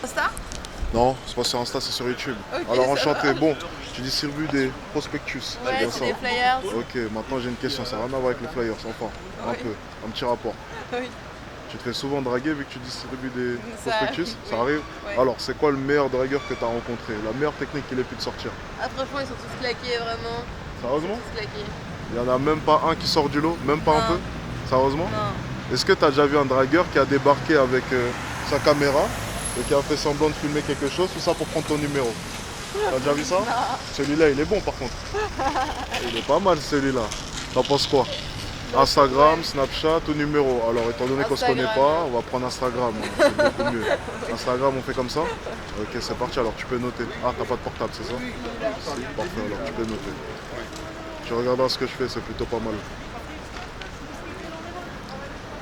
Insta? Non, c'est pas sur Insta, c'est sur YouTube. Ok, Alors ça enchanté, va. bon, tu distribues des prospectus, c'est Ouais, bien c'est ça. des flyers. Ok, maintenant j'ai une question, ça n'a rien à voir avec les flyers, enfin, un Oui. peu, un petit rapport. Oui, Tu te fais souvent draguer vu que tu distribues des ça prospectus, arrive, ça oui. arrive. Ouais. Alors, c'est quoi le meilleur dragueur que tu as rencontré? La meilleure technique qu'il ait pu te sortir? Ah, franchement, ils sont tous claqués, vraiment. Sérieusement? Tous claqués. Il n'y en a même pas un qui sort du lot, même pas un Non. peu? Sérieusement? Non. Est-ce que tu as déjà vu un dragueur qui a débarqué avec sa caméra et qui a fait semblant de filmer quelque chose, tout ça pour prendre ton numéro? T'as déjà vu ça? Non. Celui-là, il est bon par contre. Il est pas mal celui-là. T'en penses quoi? Non, Instagram, ouais. Snapchat ou numéro? Alors, étant donné qu'on se connaît Instagram. pas, on va prendre Instagram. Hein, c'est beaucoup mieux. Instagram, on fait comme ça? Ok, c'est parti. Alors, tu peux noter. Ah, t'as pas de portable, c'est ça? Si, parfait. Alors, tu peux noter. Tu regarderas ce que je fais, c'est plutôt pas mal.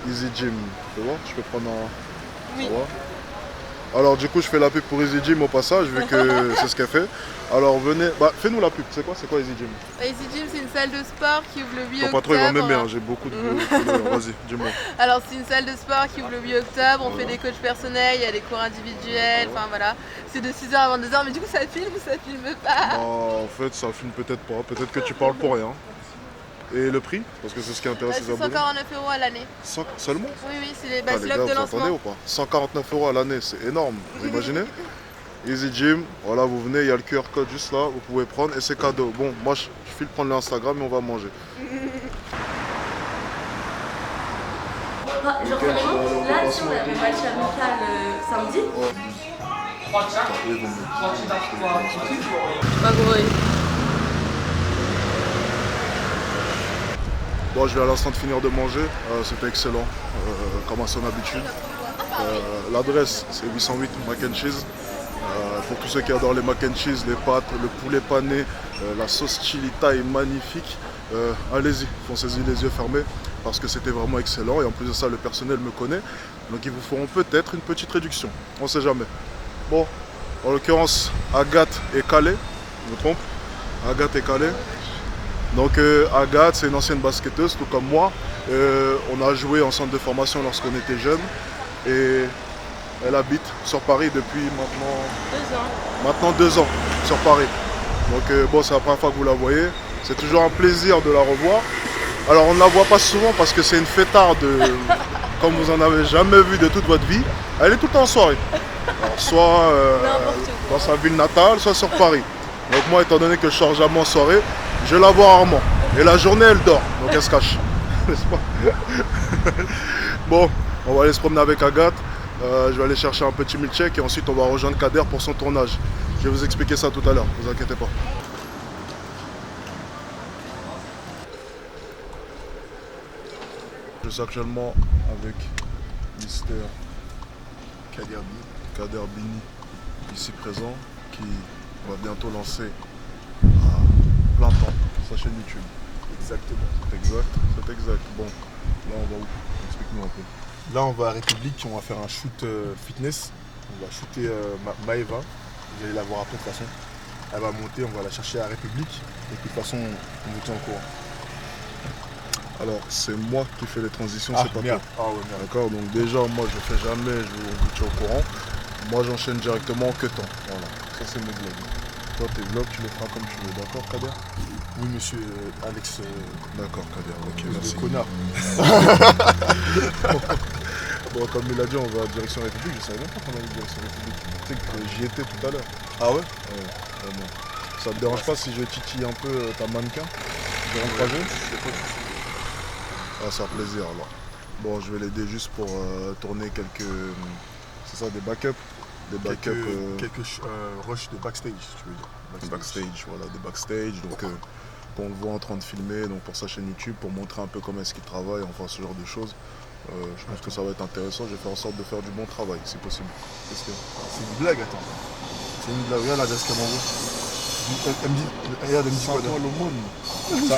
Easy Gym. Tu vois? Je peux prendre un. Oui. Ça va? Alors du coup je fais la pub pour Easy Gym au passage vu que c'est ce qu'elle fait. Alors venez, fais-nous la pub, c'est quoi Easy Gym? Easy Gym, c'est une salle de sport qui ouvre le 8 Ton octobre. patron il va m'aimer, hein, j'ai beaucoup de followers. Vas-y, dis-moi. Alors, c'est une salle de sport qui ouvre le 8 octobre. On fait des coachs personnels, il y a des cours individuels. Enfin voilà, c'est de 6h à 22h. Mais du coup, ça filme ou ça filme pas? En fait ça filme peut-être pas, peut-être que tu parles pour rien. Et le prix? Parce que c'est ce qui intéresse les C'est abonnés. 149 € à l'année. Seulement? Oui, oui, c'est Ah, les gars, l'offre de vous entendez lancement. ou pas? 149 € à l'année, c'est énorme, vous imaginez? Easy Gym, voilà, vous venez, il y a le QR code juste là, vous pouvez prendre et c'est cadeau. Bon, moi je file prendre l'Instagram et on va manger. Genre carrément, là si on avait match amical samedi. Pas gros. Bon, je vais à l'instant de finir de manger, c'était excellent, comme à son habitude. L'adresse, c'est 808 Mac and Cheese. Pour tous ceux qui adorent les mac and cheese, les pâtes, le poulet pané, la sauce chilita est magnifique. Allez-y, foncez-y les yeux fermés parce que c'était vraiment excellent. Et en plus de ça, le personnel me connaît. Donc ils vous feront peut-être une petite réduction. On ne sait jamais. Bon, en l'occurrence, Agathe est calée. Je me trompe? Agathe est calée. Donc Agathe, c'est une ancienne basketteuse, tout comme moi. On a joué en centre de formation lorsqu'on était jeunes. Et elle habite sur Paris depuis maintenant 2 ans sur Paris. Donc bon, c'est la première fois que vous la voyez. C'est toujours un plaisir de la revoir. Alors on ne la voit pas souvent parce que c'est une fêtarde comme vous en avez jamais vu de toute votre vie. Elle est tout le temps en soirée. Alors, soit dans sa ville natale, soit sur Paris. Donc moi, étant donné que je sors jamais en soirée, je la vois rarement. Et la journée, elle dort. Donc elle se cache. N'est-ce pas? Bon, on va aller se promener avec Agathe. Je vais aller chercher un petit milkshake et ensuite on va rejoindre Kader pour son tournage. Je vais vous expliquer ça tout à l'heure, ne vous inquiétez pas. Je suis actuellement avec Mister Kader Bini, ici présent, qui va bientôt lancer à plein temps sa chaîne YouTube. Exactement. C'est exact. Bon, là on va où? Explique-nous un peu. Là, on va à République, on va faire un shoot fitness. On va shooter Maeva. Vous allez la voir après de toute façon. Elle va monter, on va la chercher à République. Et puis de toute façon, on vous tient au courant. Alors, c'est moi qui fais les transitions, Ah, c'est pas merde. toi. Ah ouais, merde. D'accord, donc déjà, moi je fais jamais, je vous tiens au courant. Moi j'enchaîne directement en queutant. Voilà, ça c'est mes vlogs. Toi tes vlogs, tu les feras comme tu veux, d'accord Kader? Oui, monsieur Alex. D'accord Kader, ok, Espèce merci. de connard. Bon, comme il a dit, on va à direction République, je savais même pas qu'on allait direction République. Tu sais que j'y étais tout à l'heure. Ah ouais? Ouais, vraiment. Ça te dérange pas si je titille un peu ta mannequin durant le trajet? Ah, ça fait plaisir alors. Bon, je vais l'aider juste pour tourner quelques. C'est ça, des backups? Des backups. Quelques rushs de backstage, si tu veux dire. Backstage, voilà, des backstage. Donc, qu'on le voit en train de filmer donc pour sa chaîne YouTube, pour montrer un peu comment est-ce qu'il travaille, enfin ce genre de choses. Je pense que ça va être intéressant. Je vais faire en sorte de faire du bon travail, si possible. Qu'est-ce que... C'est une blague, attends. C'est une blague. Regarde l'adresse qu'elle m'envoie. Elle me dit, regarde, elle me dit quoi?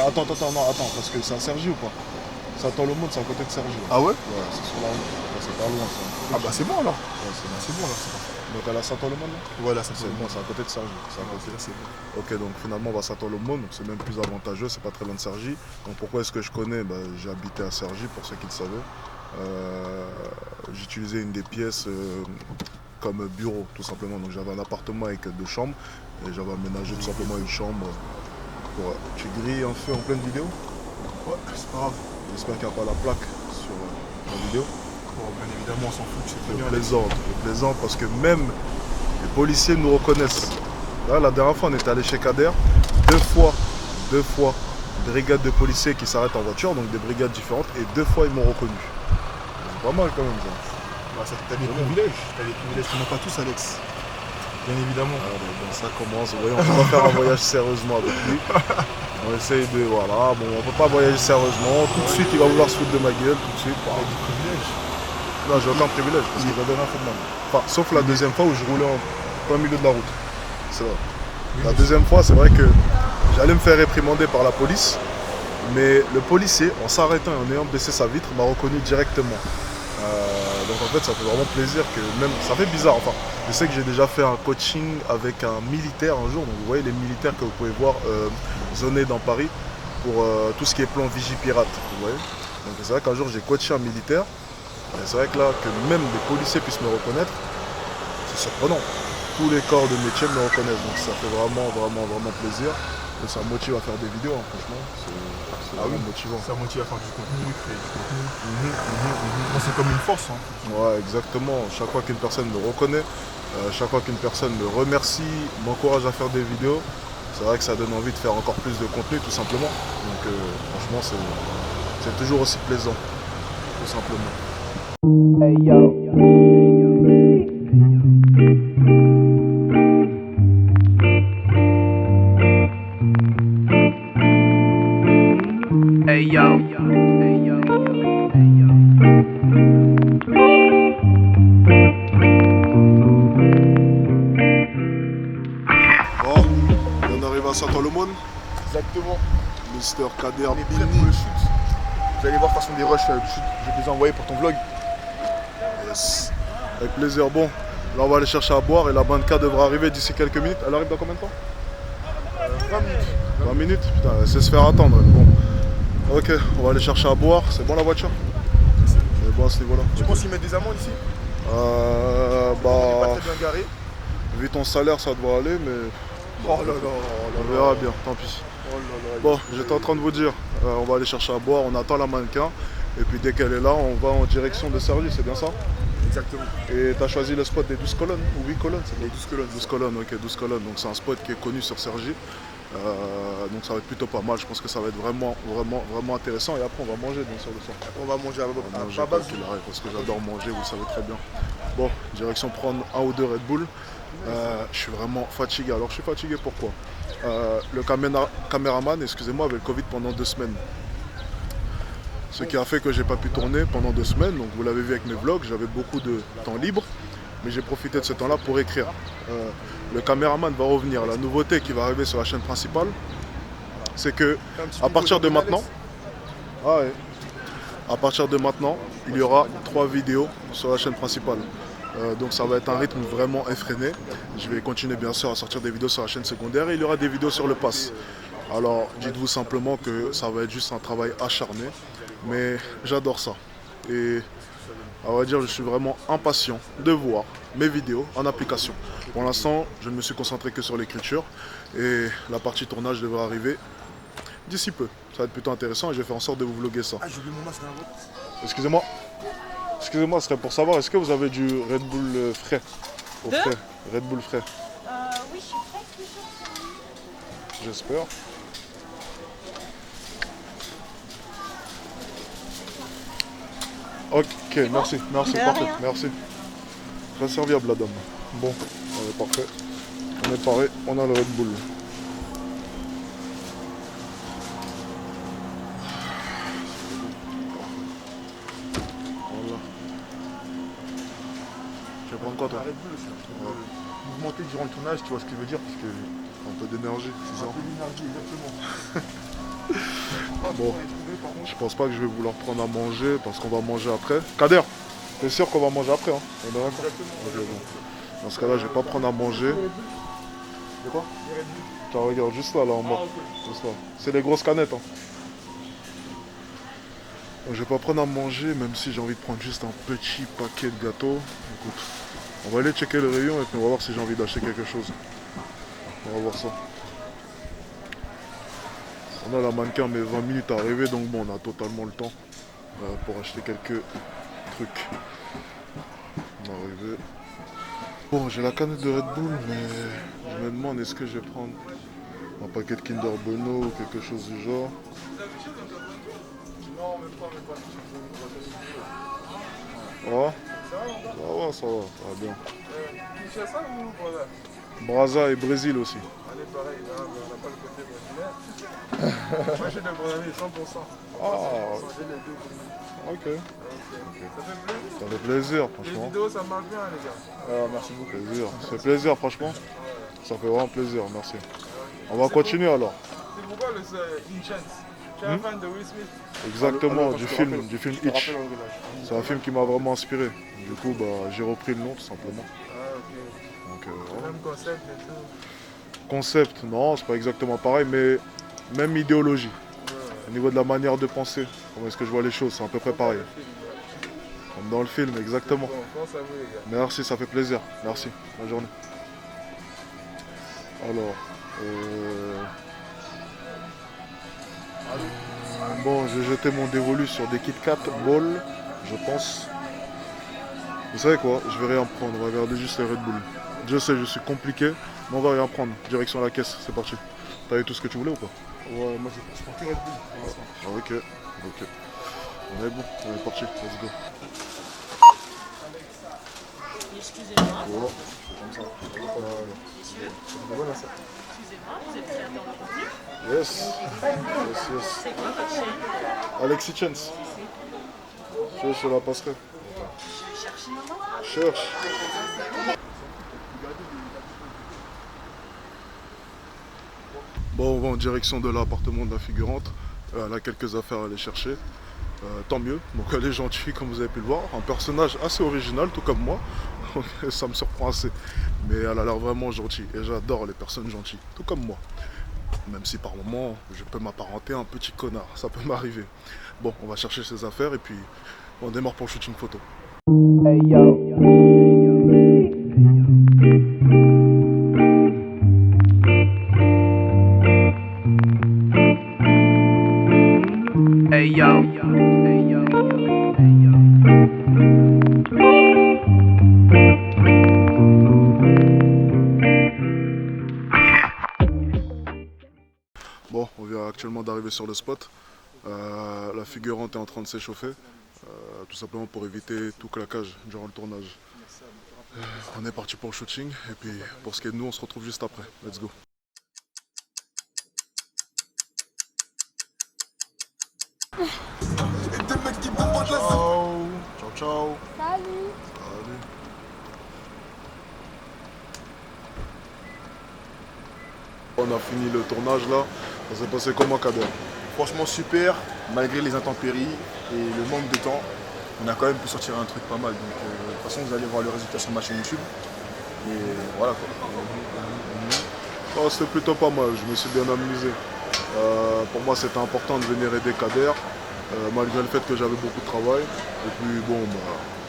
Attends, non, attends, parce que c'est à Cergy ou pas? Saint-Paul-au-Monde, c'est à côté de Cergy. Ah ouais? Ouais, c'est sur la route. Ouais, c'est pas loin ça. Ah bah c'est bon alors. Ouais, C'est bon alors, c'est parfait. Donc à la Saint-Paul-au-Monde là? Voilà, ça C'est bon, c'est à côté de Cergy. C'est à côté. là, c'est bon. Ok, donc finalement on va à Saint-Paul-au-Monde, donc c'est même plus avantageux, c'est pas très loin de Cergy. Donc pourquoi est-ce que je connais? J'ai habité à Cergy, pour ceux qui le savaient. J'utilisais une des pièces comme bureau, tout simplement. Donc j'avais un appartement avec 2 chambres et j'avais aménagé tout simplement une chambre. Tu grilles un feu en pleine vidéo? Ouais, c'est pas grave. J'espère qu'il n'y a pas la plaque sur la vidéo. Bon, bien évidemment, on s'en fout, c'est très bien. Je plaisante parce que même les policiers nous reconnaissent. Là, la dernière fois, on était allé chez Kader, deux fois, brigades de policiers qui s'arrêtent en voiture, donc des brigades différentes, et 2 fois ils m'ont reconnu. C'est pas mal quand même ça. Bah, t'as des privilèges. T'as des privilèges qu'on n'a pas tous, Alex. Bien évidemment. Bon, ça commence, vous voyez, on va faire un voyage sérieusement avec lui. On essaye de, voilà, bon, on peut pas voyager sérieusement, tout de suite il va vouloir se foutre de ma gueule, tout de suite. T'as des privilèges. Non, j'ai aucun privilège, parce que j'avais rien fait de mal. Enfin, sauf la deuxième fois où je roulais en plein milieu de la route. C'est vrai. La deuxième fois, c'est vrai que j'allais me faire réprimander par la police, mais le policier, en s'arrêtant et en ayant baissé sa vitre, m'a reconnu directement. Donc en fait, ça fait vraiment plaisir que même, ça fait bizarre, enfin, je sais que j'ai déjà fait un coaching avec un militaire un jour, donc vous voyez les militaires que vous pouvez voir zonés dans Paris pour tout ce qui est plan Vigipirate, vous voyez. Donc c'est vrai qu'un jour j'ai coaché un militaire, et c'est vrai que là, que même les policiers puissent me reconnaître, c'est surprenant. Tous les corps de métier me reconnaissent, donc ça fait vraiment plaisir. Et ça motive à faire des vidéos, hein, franchement, c'est vraiment motivant. Ça motive à faire du contenu, créer du contenu. Bon, c'est comme une force. Hein. Ouais, exactement. Chaque fois qu'une personne me reconnaît, chaque fois qu'une personne me remercie, m'encourage à faire des vidéos, c'est vrai que ça donne envie de faire encore plus de contenu, tout simplement. Donc franchement, c'est toujours aussi plaisant, tout simplement. Hey yo. Hey yo. Bon, on arrive à Saint-Olomone. Exactement. Mister Kader On est prêt pour le shoot. Vous allez voir de toute façon des rushs, je vais te les envoyer pour ton vlog. Yes. Avec plaisir. Bon, là on va aller chercher à boire et la banca devra arriver d'ici quelques minutes. Elle arrive dans combien de temps? 20 minutes. 20 minutes? Putain, elle sait se faire attendre. Bon. Ok, on va aller chercher à boire. C'est bon la voiture? C'est bon à ce niveau-là. Tu penses qu'ils mettent des amendes ici? Bah, Pas très bien garé. vu ton salaire, ça devrait aller, mais Oh là là, on verra bien, tant pis. Oh là là. Bon, j'étais en train de vous dire, on va aller chercher à boire, on attend la mannequin, et puis dès qu'elle est là, on va en direction de Cergy, c'est bien ça? Exactement. Et t'as choisi le spot des 12 colonnes, ou 8 colonnes? C'est Les 12 colonnes. 12 colonnes, ok, 12 colonnes, donc c'est un spot qui est connu sur Cergy. Donc ça va être plutôt pas mal, je pense que ça va être vraiment intéressant, et après on va manger bien sûr le soir. On va manger à Manger base quoi qu'il arrive, parce que j'adore manger, vous le savez très bien. Bon, direction prendre 1 ou 2 Red Bull. Je suis vraiment fatigué. Alors je suis fatigué pourquoi? Le caméraman, excusez-moi, avait le Covid pendant 2 semaines. Ce qui a fait que j'ai pas pu tourner pendant 2 semaines. Donc vous l'avez vu avec mes vlogs, j'avais beaucoup de temps libre. Mais j'ai profité de ce temps-là pour écrire. Le caméraman va revenir. La nouveauté qui va arriver sur la chaîne principale, c'est que à partir de maintenant, à partir de maintenant, il y aura 3 vidéos sur la chaîne principale. Donc ça va être un rythme vraiment effréné. Je vais continuer bien sûr à sortir des vidéos sur la chaîne secondaire et il y aura des vidéos sur le pass. Alors dites-vous simplement que ça va être juste un travail acharné, mais j'adore ça. Et à vrai dire, je suis vraiment impatient de voir mes vidéos en application. Pour l'instant, je ne me suis concentré que sur l'écriture et la partie tournage devrait arriver d'ici peu. Ça va être plutôt intéressant et je vais faire en sorte de vous vlogger ça. Ah, j'ai oublié mon masque dans la boîte. Excusez-moi. Excusez-moi, ce serait pour savoir, est-ce que vous avez du Red Bull frais? Frais. Red Bull frais. Oui, je suis presque sûre. J'espère. Ok, merci, parfait, merci. Très serviable la dame. Bon, parfait. On est paré, on a le Red Bull. Voilà. Tu vas prendre quoi toi? Red Bull aussi. Mouvementer durant le tournage, tu vois ce que je veux dire, parce que Un peu d'énergie, c'est ça? un peu d'énergie, exactement. Bon, je pense pas que je vais vouloir prendre à manger parce qu'on va manger après. Kader, t'es sûr qu'on va manger après hein? On est d'accord? Ok, bon. Dans ce cas-là, je vais pas prendre à manger. De quoi? Tu regarde juste là, en bas. Juste là. C'est les grosses canettes. Hein. Donc, je vais pas prendre à manger, même si j'ai envie de prendre juste un petit paquet de gâteaux. Écoute, On va aller checker le rayon et puis on va voir si j'ai envie d'acheter quelque chose. On va voir ça. On a la mannequin mais 20 minutes à arriver donc bon on a totalement le temps pour acheter quelques trucs. On est arrivé. Bon j'ai la canette de Red Bull mais je me demande est-ce que je vais prendre un paquet de Kinder Bueno ou quelque chose du genre. Ouais. Ça va bien. Brazza et Brésil aussi. On est pareil, là, on n'a pas le côté brésilien. Moi, j'ai le Brésil 100%. Ah, J'ai les deux. ok. Ça fait plaisir. Ça fait plaisir, Les franchement. vidéos, ça marche bien, les gars. Ah, merci beaucoup. Plaisir. Ça fait plaisir, franchement. Ça fait vraiment plaisir, merci. On va continuer alors. C'est pourquoi le Une Chance. Tu es un fan de Will Smith? Exactement, du film Hitch. Rappelle, C'est un film qui m'a vraiment inspiré. Du coup, j'ai repris le nom tout simplement. Ah, ok. Donc, Le même concept et tout. concept, non, c'est pas exactement pareil, mais même idéologie. Au niveau de la manière de penser, comment est-ce que je vois les choses, c'est à peu près pareil. Comme dans le film, exactement. Bon, pense à vous, les gars. Merci, ça fait plaisir. Merci. Bonne journée. Alors, bon, je vais jeter mon dévolu sur des Kit Kat Ball, je pense. Vous savez quoi? Je vais rien prendre. Regardez juste les Red Bull. Je sais, je suis compliqué, mais on va rien prendre. Direction la caisse, c'est parti. T'as eu tout ce que tu voulais ou pas? Ouais, moi je prends que Red Bull pour l'instant. Ah, ok. On est bon, on est parti, let's go. Excusez-moi, Voilà, comme ça. Voilà. messieurs. Voilà, ça. Excusez-moi, vous êtes créateur de contenu? Yes. C'est quoi votre chaîne? Alexis Chance. Je suis sur la passerelle. Cherchez maman. Cherche. Bon, on va en direction de l'appartement de la figurante. Elle a quelques affaires à aller chercher. Tant mieux. Donc elle est gentille comme vous avez pu le voir. Un personnage assez original, tout comme moi. Ça me surprend assez. Mais elle a l'air vraiment gentille. Et j'adore les personnes gentilles, tout comme moi. Même si par moments, je peux m'apparenter à un petit connard. Ça peut m'arriver. Bon, on va chercher ses affaires et puis on démarre pour le shooting photo. Hey yo. Hey yo. Hey yo. Bon, on vient actuellement d'arriver sur le spot. La figurante est en train de s'échauffer, tout simplement pour éviter tout claquage durant le tournage. On est parti pour le shooting et puis pour ce qui est de nous, on se retrouve juste après. Let's go. Ciao. Ciao. Salut. Salut. On a fini le tournage là. Ça s'est passé comment, Kader? Franchement super, malgré les intempéries et le manque de temps, on a quand même pu sortir un truc pas mal. Donc de toute façon vous allez voir le résultat sur ma chaîne YouTube. Et voilà quoi. Oh, c'était plutôt pas mal, je me suis bien amusé. Pour moi c'était important de venir aider Kader, malgré le fait que j'avais beaucoup de travail. Et puis bon,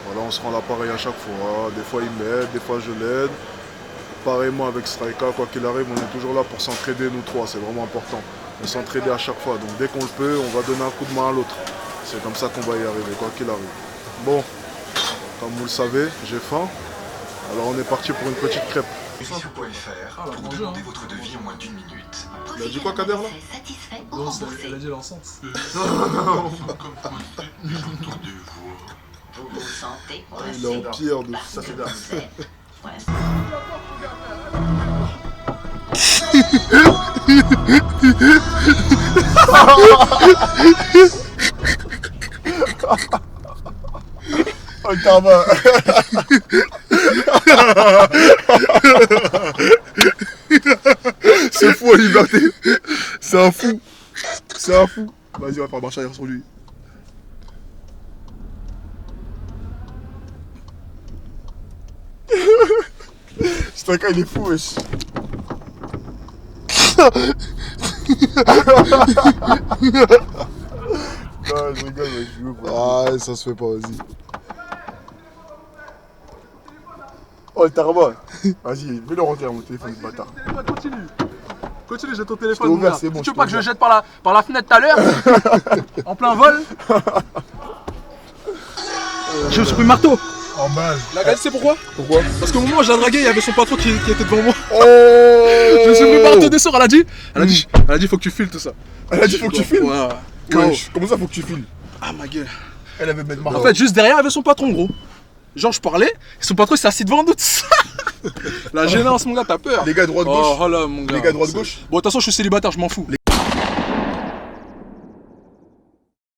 voilà, on se rend l'appareil à chaque fois. Des fois il m'aide, des fois je l'aide. Pareillement avec Strika, quoi qu'il arrive, on est toujours là pour s'entraider nous trois, c'est vraiment important. On s'entraider à chaque fois, donc dès qu'on le peut, on va donner un coup de main à l'autre. C'est comme ça qu'on va y arriver, quoi qu'il arrive. Bon, comme vous le savez, j'ai faim. Alors on est parti pour une petite crêpe. Sur.fr pour demander votre devis en moins d'1 minute. Il a dit quoi, Kader, là? Satisfait ou Non, remboursé. elle a dit l'enceinte. Entendez-vous. Vous vous sentez Il est en pierre de Ça c'est dingue. Oh le tabac. C'est fou en liberté. C'est un fou. C'est un fou. Vas-y, on va faire marche arrière sur lui. Strika, il est fou, wesh. Non, je rigole, mais je veux pas. Ah, ça se fait pas, vas-y. Oh, le tarba. Vas-y, mets-le rentrer à mon téléphone, ce bâtard. Continue. Continue, j'ai ton Je téléphone. t'ai ouvert, mon gars. c'est bon, Tu je veux pas t'ai que je le ouvert. jette par la fenêtre tout à l'heure en plein vol? Je me suis pris le marteau. En balle. La gars, tu sais pourquoi? Pourquoi? Parce qu'au moment où je la draguais, il y avait son patron qui était devant moi. Oh. Je me suis pris le marteau des sorts, elle a dit faut que tu files tout ça. Elle a dit faut que tu filmes. Ouais. Wesh, comment ça faut que tu filmes? Ah ma gueule. Elle avait mettre En fait, juste derrière, il y avait son patron, gros. Genre, je parlais, et son patron il s'est assis devant nous. La gênance, mon gars, t'as peur. Les gars droite-gauche. Oh là, mon gars. Les gars droite-gauche. Bon, de toute façon, je suis célibataire, je m'en fous.